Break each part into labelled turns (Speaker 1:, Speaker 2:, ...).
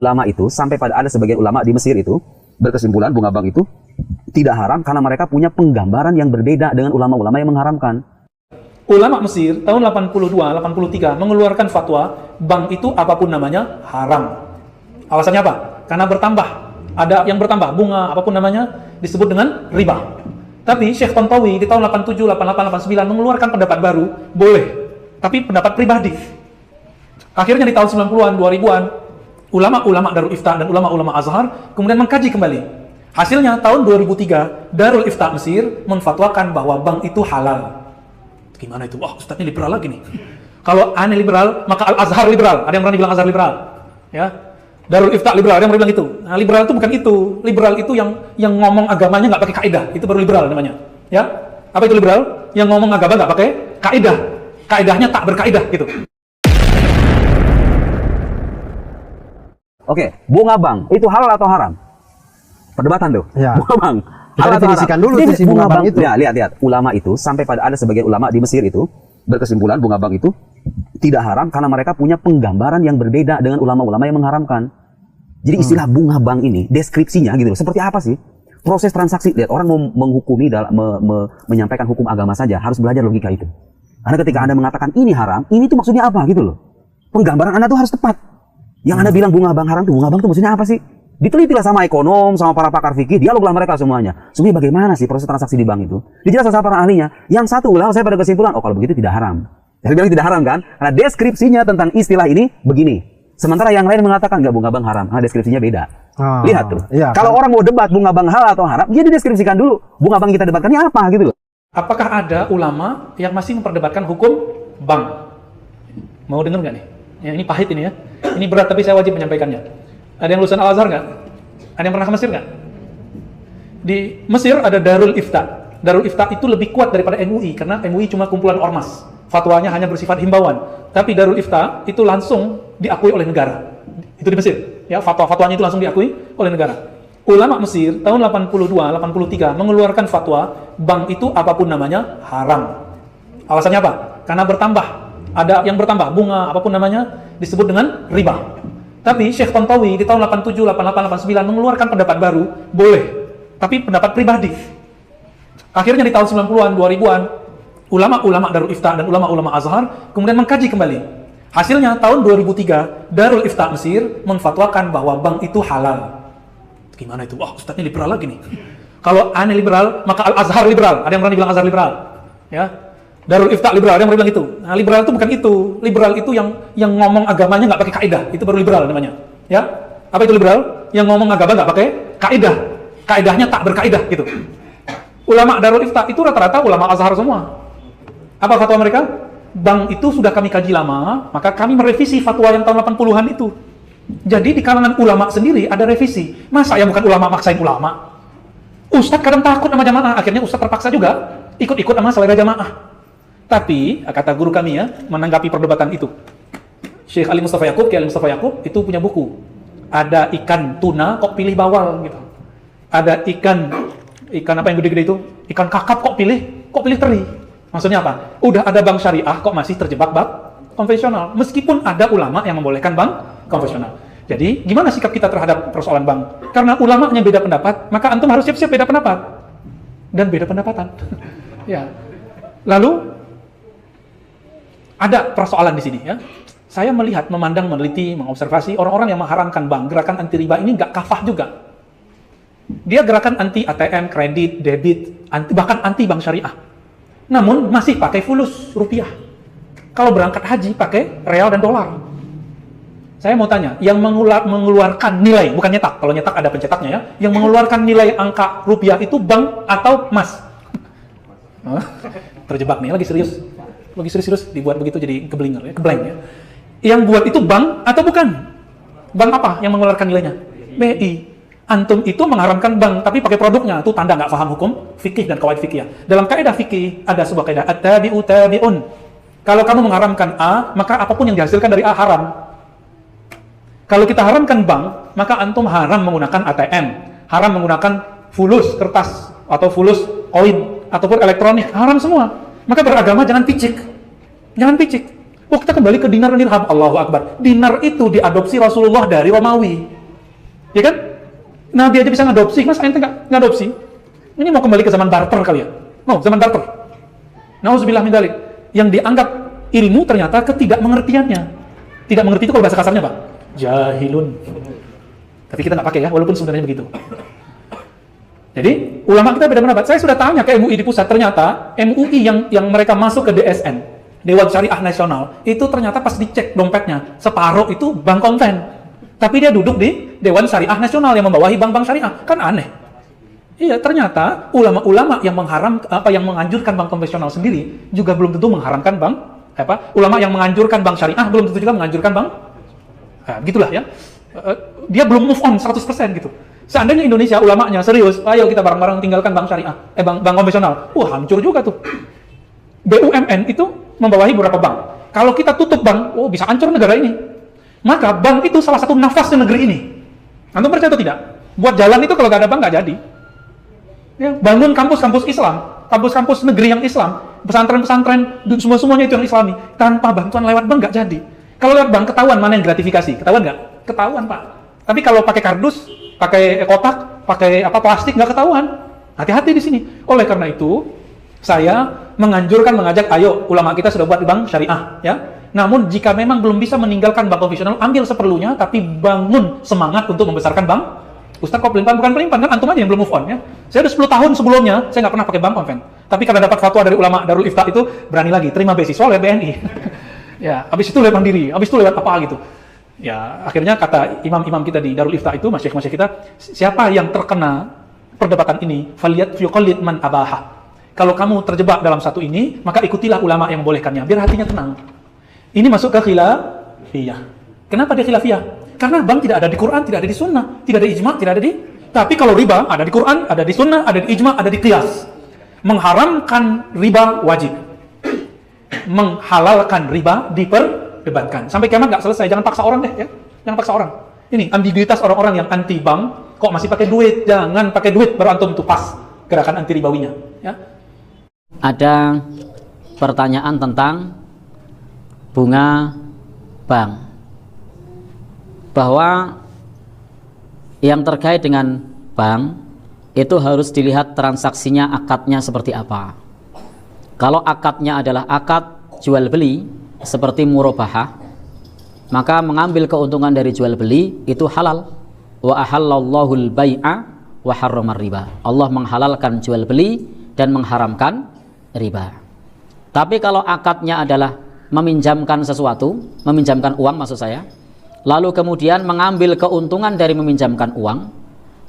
Speaker 1: Ulama itu sampai pada ada sebagian ulama di Mesir itu berkesimpulan bunga bank itu tidak haram karena mereka punya penggambaran yang berbeda dengan ulama-ulama yang mengharamkan.
Speaker 2: Ulama Mesir tahun 82-83 mengeluarkan fatwa bank itu apapun namanya haram. Alasannya apa? Karena bertambah. Ada yang bertambah, bunga apapun namanya disebut dengan riba. Tapi Syekh Tontowi di tahun 87, 88, 89 mengeluarkan pendapat baru, boleh. Tapi pendapat pribadi. Akhirnya di tahun 90-an, 2000-an, ulama-ulama Darul Ifta dan ulama-ulama Azhar kemudian mengkaji kembali. Hasilnya tahun 2003, Darul Ifta Mesir menfatwakan bahwa bank itu halal. Gimana itu? Wah, ustadznya liberal lagi nih. Kalau aneh liberal, maka Al-Azhar liberal. Ada yang berani bilang Azhar liberal? Ya. Darul Ifta liberal, ada yang berani bilang itu. Nah, liberal itu bukan itu. Liberal itu yang ngomong agamanya nggak pakai kaidah. Itu baru liberal namanya. Ya. Apa itu liberal? Yang ngomong agama nggak pakai kaidah. Kaidahnya tak berkaidah gitu.
Speaker 1: Oke, bunga bank itu halal atau haram? Perdebatan tuh.
Speaker 3: Ya.
Speaker 1: Bunga bank.
Speaker 3: Kita definisikan dulu si bunga bank itu.
Speaker 1: Ya, lihat. Ulama itu sampai pada ada sebagian ulama di Mesir itu berkesimpulan bunga bank itu tidak haram karena mereka punya penggambaran yang berbeda dengan ulama-ulama yang mengharamkan. Jadi istilah bunga bank ini deskripsinya gitu loh. Seperti apa sih? Proses transaksi. Lihat, orang mau menghukumi menyampaikan hukum agama saja harus belajar logika itu. Karena ketika Anda mengatakan ini haram, ini tuh maksudnya apa gitu loh. Penggambaran Anda tuh harus tepat. Yang Anda bilang bunga bank haram tuh, bunga bank tuh maksudnya apa sih? Ditelitilah sama ekonom, sama para pakar fikih, dialoglah mereka semuanya. Sebenarnya bagaimana sih proses transaksi di bank itu? Dijelaskan sama para ahlinya. Yang satu ulama saya pada kesimpulan, oh kalau begitu tidak haram. Saya bilang tidak haram kan? Karena deskripsinya tentang istilah ini begini. Sementara yang lain mengatakan enggak, bunga bank haram. Karena deskripsinya beda. Lihat tuh. Iya, kalau orang mau debat bunga bank halal atau haram, dia dideskripsikan dulu. Bunga bank kita debatkan ini apa gitu loh.
Speaker 2: Apakah ada ulama yang masih memperdebatkan hukum bank? Mau dengar nggak nih? Ya, ini pahit ini ya. Ini berat tapi saya wajib menyampaikannya. Ada yang lulusan Al-Azhar nggak? Ada yang pernah ke Mesir nggak? Di Mesir ada Darul Ifta. Darul Ifta itu lebih kuat daripada MUI karena MUI cuma kumpulan ormas. Fatwanya hanya bersifat himbauan. Tapi Darul Ifta itu langsung diakui oleh negara. Itu di Mesir. Ya, fatwa-fatwanya itu langsung diakui oleh negara. Ulama Mesir tahun 82-83 mengeluarkan fatwa bank itu apapun namanya haram. Alasannya apa? Karena bertambah. Ada yang bertambah, bunga apapun namanya disebut dengan riba. Tapi Syekh Tontowi di tahun 87, 88, 89 mengeluarkan pendapat baru, boleh. Tapi pendapat pribadi. Akhirnya di tahun 90-an, 2000-an, ulama-ulama Darul Ifta dan ulama-ulama Azhar kemudian mengkaji kembali. Hasilnya tahun 2003, Darul Ifta Mesir menfatwakan bahwa bank itu halal. Gimana itu? Wah, ustadznya liberal lagi nih. Kalau aneh liberal, maka Al-Azhar liberal. Ada yang berani bilang Azhar liberal? Ya. Darul Ifta liberal, ada yang berani bilang itu. Nah, liberal itu bukan itu. Liberal itu yang ngomong agamanya nggak pakai kaidah. Itu baru liberal namanya. Ya. Apa itu liberal? Yang ngomong agama nggak pakai kaidah. Kaidahnya tak berkaidah gitu. Ulama Darul Ifta itu rata-rata ulama Azhar semua. Apa fatwa mereka? Bank itu sudah kami kaji lama, maka kami merevisi fatwa yang tahun 80-an itu. Jadi di kalangan ulama sendiri ada revisi. Masa yang bukan ulama maksain ulama? Ustadz kadang takut sama jamaah, akhirnya Ustadz terpaksa juga ikut-ikut sama selera jamaah. Tapi, kata guru kami ya, menanggapi perdebatan itu. Syekh Ali Mustafa Yaqub, Kiai Ali Mustafa Yaqub, itu punya buku. Ada ikan tuna, kok pilih bawal gitu. Ada ikan apa yang gede-gede itu? Ikan kakap kok pilih teri. Maksudnya apa? Udah ada bank syariah, kok masih terjebak bank konvensional. Meskipun ada ulama yang membolehkan bank konvensional. Jadi, gimana sikap kita terhadap persoalan bank? Karena ulamanya beda pendapat, maka antum harus siap-siap beda pendapat. Dan beda pendapatan. Ya. Lalu, ada persoalan di sini ya. Saya melihat, memandang, meneliti, mengobservasi orang-orang yang mengharamkan bank, gerakan anti riba ini nggak kafah juga. Dia gerakan anti ATM, kredit, debit, bahkan anti bank syariah. Namun masih pakai fulus rupiah. Kalau berangkat haji pakai real dan dolar. Saya mau tanya, yang mengeluarkan nilai, bukan nyetak, kalau nyetak ada pencetaknya ya, yang mengeluarkan nilai angka rupiah itu bank atau emas? Terjebak nih, lagi serius dibuat begitu jadi keblinger ya, keblank ya. Yang buat itu bank atau bukan? Bank apa yang mengeluarkan nilainya? BI. Antum itu mengharamkan bank tapi pakai produknya, itu tanda nggak paham hukum fikih dan kawaid fikih. Dalam kaidah fikih ada sebuah kaidah at-tabi'u tabi'un. Kalau kamu mengharamkan A, maka apapun yang dihasilkan dari A haram. Kalau kita haramkan bank, maka antum haram menggunakan ATM, haram menggunakan fulus kertas atau fulus koin ataupun elektronik, haram semua. Maka beragama jangan picik. Oh, kita kembali ke dinar dan dirham. Allahu Akbar. Dinar itu diadopsi Rasulullah dari Romawi. Ya kan? Nabi aja bisa ngadopsi, mas ente nggak ngadopsi? Ini mau kembali ke zaman barter kali ya? Mau zaman barter? Nauzubillah min dzalik. Yang dianggap ilmu ternyata ketidakmengertiannya. Tidak mengerti itu kalau bahasa kasarnya, Pak. Jahilun. Tapi kita nggak pakai ya, walaupun sebenarnya begitu. Jadi, ulama kita beda pendapat. Saya sudah tanya ke MUI di pusat, ternyata MUI yang mereka masuk ke DSN, Dewan Syariah Nasional, itu ternyata pas dicek dompetnya, separuh itu bank konven. Tapi dia duduk di Dewan Syariah Nasional yang membawahi bank-bank syariah. Kan aneh. Iya, ternyata ulama-ulama yang yang menganjurkan bank konvensional sendiri juga belum tentu mengharamkan bank ulama yang menganjurkan bank syariah belum tentu juga menganjurkan bank. Nah, gitulah ya. Dia belum move on 100% gitu. Seandainya Indonesia ulamanya serius, ayo kita bareng-bareng tinggalkan bank syariah, bank konvensional. Hancur juga tuh. BUMN itu membawahi beberapa bank. Kalau kita tutup bank, bisa hancur negara ini. Maka bank itu salah satu nafasnya negeri ini. Antum percaya atau tidak? Buat jalan itu kalau nggak ada bank nggak jadi. Ya, bangun kampus-kampus Islam, kampus-kampus negeri yang Islam, pesantren-pesantren, semuanya itu yang Islami. Tanpa bantuan lewat bank nggak jadi. Kalau lewat bank ketahuan mana yang gratifikasi, ketahuan nggak? Ketahuan, Pak. Tapi kalau pakai kardus, pakai kotak, pakai plastik nggak ketahuan. Hati-hati di sini. Oleh karena itu, saya mengajak, ayo ulama kita sudah buat bank syariah, ya. Namun jika memang belum bisa meninggalkan bank konvensional, ambil seperlunya, tapi bangun semangat untuk membesarkan bank. Ustaz kok pelimpan? Bukan pelimpan, kan antum aja yang belum move on, ya. Saya udah 10 tahun sebelumnya, saya nggak pernah pakai bank konven. Tapi karena dapat fatwa dari ulama Darul Ifta itu, berani lagi, terima beasiswa oleh BNI. Ya, habis itu lewat mandiri, habis itu lewat apa gitu. Ya, akhirnya kata imam-imam kita di Darul Ifta itu, masyayikh-masyayikh kita, siapa yang terkena perdebatan ini, faliyat yuqallid man abaha. Kalau kamu terjebak dalam satu ini, maka ikutilah ulama yang membolehkannya, biar hatinya tenang. Ini masuk ke khilafiyah. Kenapa dia khilafiyah? Karena bank tidak ada di Quran, tidak ada di sunnah, tidak ada ijma, tidak ada di... Tapi kalau riba, ada di Quran, ada di sunnah, ada di ijma, ada di qiyas. Mengharamkan riba wajib. Menghalalkan riba diperdebatkan. Sampai kiamat nggak selesai, jangan paksa orang deh, ya. Jangan paksa orang. Ini ambiguitas orang-orang yang anti bank, kok masih pakai duit? Jangan pakai duit, baru antum itu pas gerakan anti ribawinya, ya.
Speaker 4: Ada pertanyaan tentang bunga bank, bahwa yang terkait dengan bank itu harus dilihat transaksinya, akadnya seperti apa. Kalau akadnya adalah akad jual beli seperti murabahah, maka mengambil keuntungan dari jual beli itu halal. Wa ahallallahu al-bai'a wa harramar riba. Allah menghalalkan jual beli dan mengharamkan riba. Tapi kalau akadnya adalah meminjamkan sesuatu, meminjamkan uang maksud saya, lalu kemudian mengambil keuntungan dari meminjamkan uang,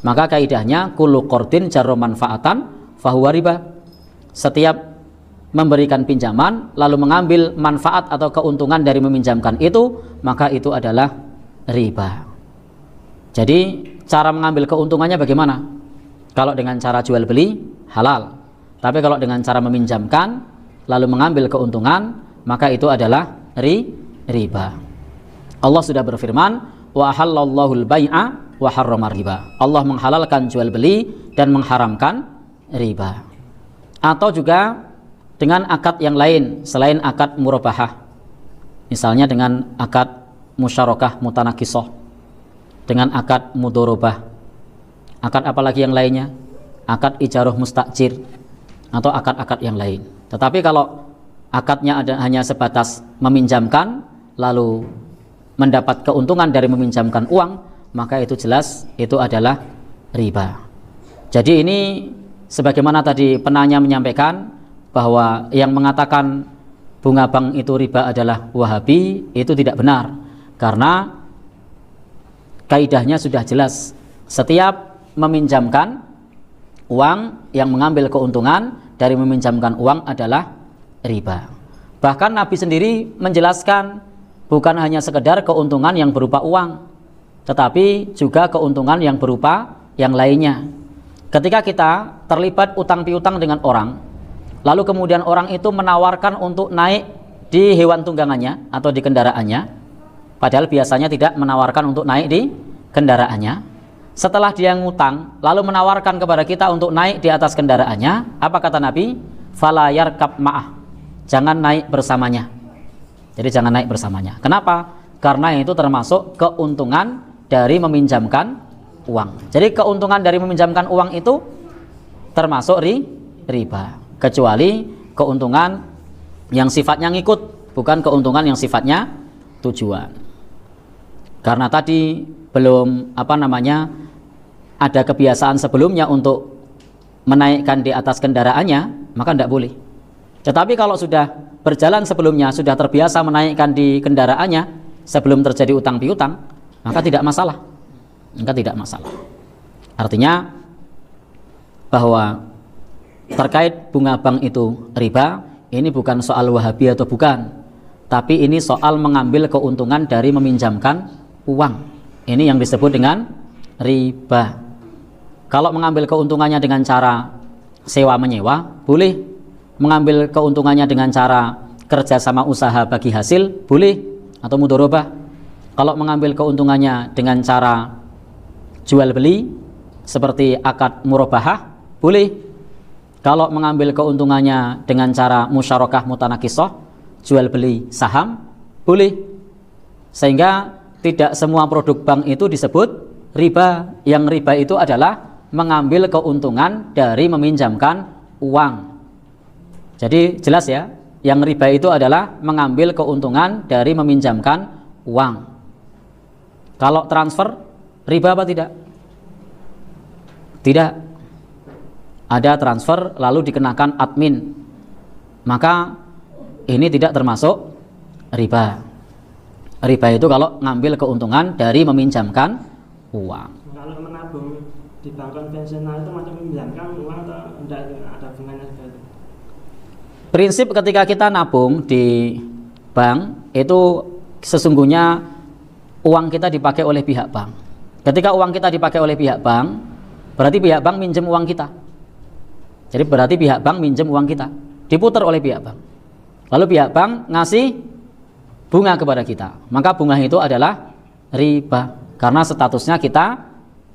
Speaker 4: maka kaidahnya kullu qardin jarra manfaatan fahuwa riba. Setiap memberikan pinjaman lalu mengambil manfaat atau keuntungan dari meminjamkan itu, maka itu adalah riba. Jadi cara mengambil keuntungannya bagaimana? Kalau dengan cara jual beli halal, tapi kalau dengan cara meminjamkan lalu mengambil keuntungan, maka itu adalah riba. Allah sudah berfirman, wa ahallallahu al-bai'a wa harramar riba. Allah menghalalkan jual beli dan mengharamkan riba. Atau juga dengan akad yang lain selain akad murabahah. Misalnya dengan akad musyarakah mutanakisah, dengan akad mudorobah. Akad apalagi yang lainnya? Akad ijarah mustajir atau akad-akad yang lain. Tetapi kalau akadnya hanya sebatas meminjamkan lalu mendapat keuntungan dari meminjamkan uang, maka itu jelas itu adalah riba. Jadi ini sebagaimana tadi penanya menyampaikan bahwa yang mengatakan bunga bank itu riba adalah Wahabi, itu tidak benar. Karena kaidahnya sudah jelas. Setiap meminjamkan uang, yang mengambil keuntungan dari meminjamkan uang adalah riba. Bahkan Nabi sendiri menjelaskan bukan hanya sekedar keuntungan yang berupa uang, tetapi juga keuntungan yang berupa yang lainnya. Ketika kita terlibat utang piutang dengan orang, lalu kemudian orang itu menawarkan untuk naik di hewan tunggangannya atau di kendaraannya, padahal biasanya tidak menawarkan untuk naik di kendaraannya. Setelah dia ngutang lalu menawarkan kepada kita untuk naik di atas kendaraannya, apa kata Nabi? Fala yarkab ma'ah, jangan naik bersamanya. Jadi jangan naik bersamanya. Kenapa? Karena itu termasuk keuntungan dari meminjamkan uang. Jadi keuntungan dari meminjamkan uang itu termasuk riba, kecuali keuntungan yang sifatnya ngikut, bukan keuntungan yang sifatnya tujuan. Karena tadi belum ada kebiasaan sebelumnya untuk menaikkan di atas kendaraannya, maka tidak boleh. Tetapi kalau sudah berjalan sebelumnya, sudah terbiasa menaikkan di kendaraannya sebelum terjadi utang piutang, maka tidak masalah. Artinya bahwa terkait bunga bank itu riba, ini bukan soal Wahabi atau bukan, tapi ini soal mengambil keuntungan dari meminjamkan uang. Ini yang disebut dengan riba. Kalau mengambil keuntungannya dengan cara sewa menyewa, boleh. Mengambil keuntungannya dengan cara kerjasama usaha bagi hasil, boleh, atau mudharabah. Kalau mengambil keuntungannya dengan cara jual beli seperti akad murabahah, boleh. Kalau mengambil keuntungannya dengan cara musyarakah mutanakisah, jual beli saham, boleh. Sehingga tidak semua produk bank itu disebut riba. Yang riba itu adalah mengambil keuntungan dari meminjamkan uang. Jadi jelas ya, yang riba itu adalah mengambil keuntungan dari meminjamkan uang. Kalau transfer, riba apa tidak? Tidak. Ada transfer lalu dikenakan admin, maka ini tidak termasuk riba. Riba itu kalau ngambil keuntungan dari meminjamkan uang.
Speaker 5: Kalau menabung di bank konvensional itu macam meminjamkan uang atau tidak, ada bunganya seperti itu?
Speaker 4: Prinsip ketika kita nabung di bank itu sesungguhnya uang kita dipakai oleh pihak bank. Ketika uang kita dipakai oleh pihak bank, berarti pihak bank minjem uang kita. Jadi berarti pihak bank minjem uang kita, diputar oleh pihak bank. Lalu pihak bank ngasih bunga kepada kita. Maka bunga itu adalah riba karena statusnya kita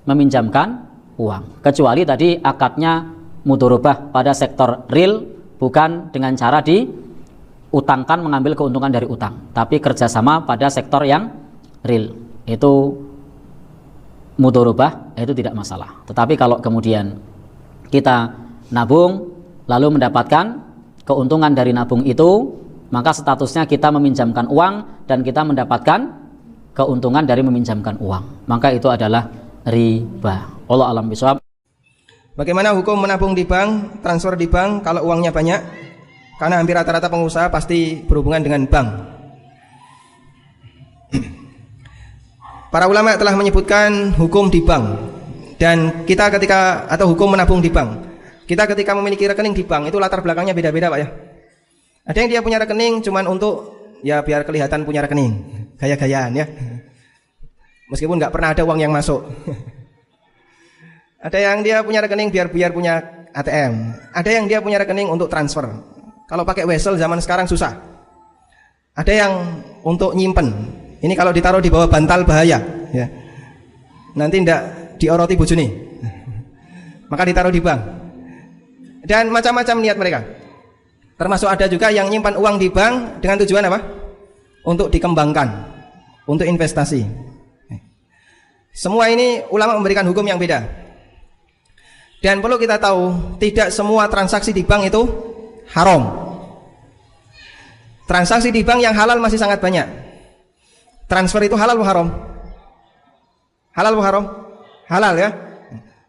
Speaker 4: meminjamkan uang. Kecuali tadi akadnya mudharabah pada sektor real, bukan dengan cara diutangkan mengambil keuntungan dari utang, tapi kerjasama pada sektor yang real, itu mudharabah, itu tidak masalah. Tetapi kalau kemudian kita nabung lalu mendapatkan keuntungan dari nabung itu, maka statusnya kita meminjamkan uang dan kita mendapatkan keuntungan dari meminjamkan uang, maka itu adalah riba. Allah alam bisawab.
Speaker 6: Bagaimana hukum menabung di bank, transfer di bank kalau uangnya banyak? Karena hampir rata-rata pengusaha pasti berhubungan dengan bank. Para ulama telah menyebutkan hukum di bank. Dan kita hukum menabung di bank. Kita ketika memiliki rekening di bank, itu latar belakangnya beda-beda Pak ya. Ada yang dia punya rekening cuman untuk ya biar kelihatan punya rekening, gaya-gayaan ya. Meskipun nggak pernah ada uang yang masuk. Ada yang dia punya rekening biar punya ATM. Ada yang dia punya rekening untuk transfer. Kalau pakai wesel zaman sekarang susah. Ada yang untuk nyimpen. Ini kalau ditaruh di bawah bantal bahaya ya. Nanti ndak dioroti bojone. Maka ditaruh di bank. Dan macam-macam niat mereka. Termasuk ada juga yang nyimpan uang di bank dengan tujuan apa? Untuk dikembangkan, untuk investasi. Semua ini ulama memberikan hukum yang beda. Dan perlu kita tahu, tidak semua transaksi di bank itu haram. Transaksi di bank yang halal masih sangat banyak. Transfer itu halal atau haram? Halal atau haram? Halal ya.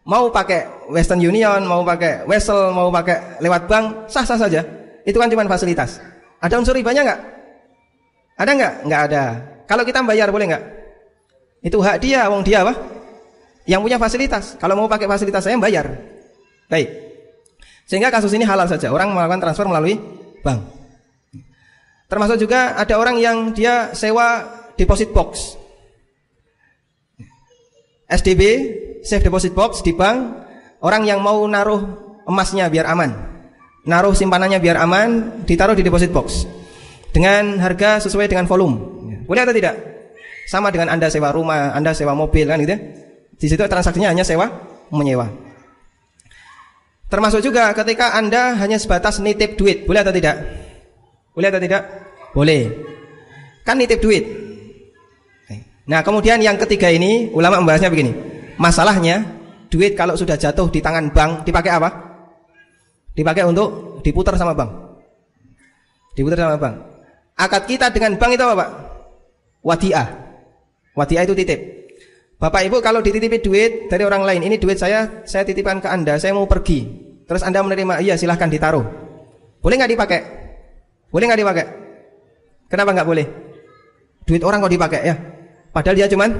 Speaker 6: Mau pakai Western Union, mau pakai Wesel, mau pakai lewat bank, sah-sah saja. Itu kan cuma fasilitas. Ada unsur ribanya enggak? Ada enggak? Enggak ada. Kalau kita bayar boleh enggak? Itu hak dia, wong dia apa? Yang punya fasilitas. Kalau mau pakai fasilitas saya bayar. Baik. Sehingga kasus ini halal saja. Orang melakukan transfer melalui bank. Termasuk juga ada orang yang dia sewa deposit box. SDB, safe deposit box di bank. Orang yang mau naruh emasnya biar aman, naruh simpanannya biar aman, ditaruh di deposit box dengan harga sesuai dengan volume. Boleh atau tidak? Sama dengan Anda sewa rumah, Anda sewa mobil kan gitu ya. Di situ transaksinya hanya sewa menyewa. Termasuk juga ketika Anda hanya sebatas nitip duit, boleh atau tidak? Boleh atau tidak? Boleh. kan nitip duit. Nah kemudian yang ketiga ini ulama membahasnya begini, masalahnya duit kalau sudah jatuh di tangan bank dipakai apa? Dipakai untuk diputar sama bank. Diputar sama bank. Akad kita dengan bank itu apa Pak? Wadiah. Wadiah itu titip. Bapak Ibu kalau dititipi duit dari orang lain, ini duit saya titipkan ke Anda, saya mau pergi. Terus Anda menerima, iya silahkan ditaruh. Boleh nggak dipakai? Boleh nggak dipakai? Kenapa nggak boleh? Duit orang kok dipakai ya? Padahal dia cuman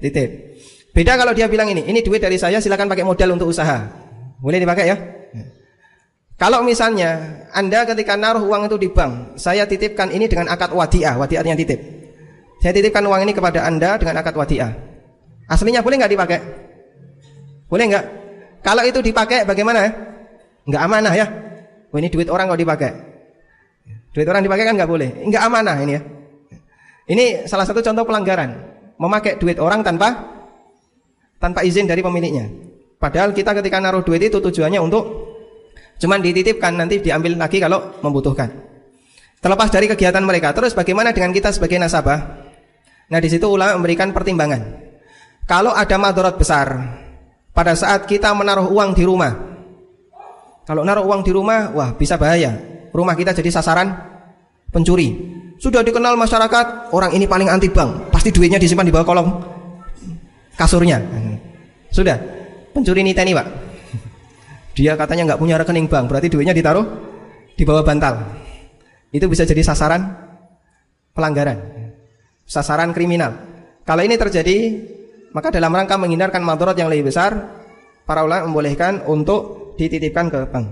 Speaker 6: titip. Beda kalau dia bilang ini duit dari saya, silahkan pakai modal untuk usaha. Boleh dipakai ya? Kalau misalnya Anda ketika naruh uang itu di bank, saya titipkan ini dengan akad wadiah, wadiah artinya titip. Saya titipkan uang ini kepada Anda dengan akad wadiah. Aslinya boleh nggak dipakai? Boleh nggak? Kalau itu dipakai bagaimana? Nggak amanah ya. Oh, ini duit orang kok dipakai. Duit orang dipakai kan nggak boleh. Nggak amanah ini ya. Ini salah satu contoh pelanggaran. Memakai duit orang tanpa izin dari pemiliknya. Padahal kita ketika naruh duit itu tujuannya untuk cuman dititipkan, nanti diambil lagi kalau membutuhkan. Terlepas dari kegiatan mereka. Terus bagaimana dengan kita sebagai nasabah? Nah di situ ulama memberikan pertimbangan. Kalau ada madarat besar pada saat kita menaruh uang di rumah, kalau naruh uang di rumah, wah bisa bahaya. Rumah kita jadi sasaran pencuri. Sudah dikenal masyarakat, orang ini paling anti bank, pasti duitnya disimpan di bawah kolong kasurnya. Sudah, pencuri niteni Pak. Dia katanya nggak punya rekening bank, berarti duitnya ditaruh di bawah bantal. Itu bisa jadi sasaran pelanggaran, sasaran kriminal. Kalau ini terjadi, maka dalam rangka menghindarkan madarat yang lebih besar, para ulama membolehkan untuk dititipkan ke bank.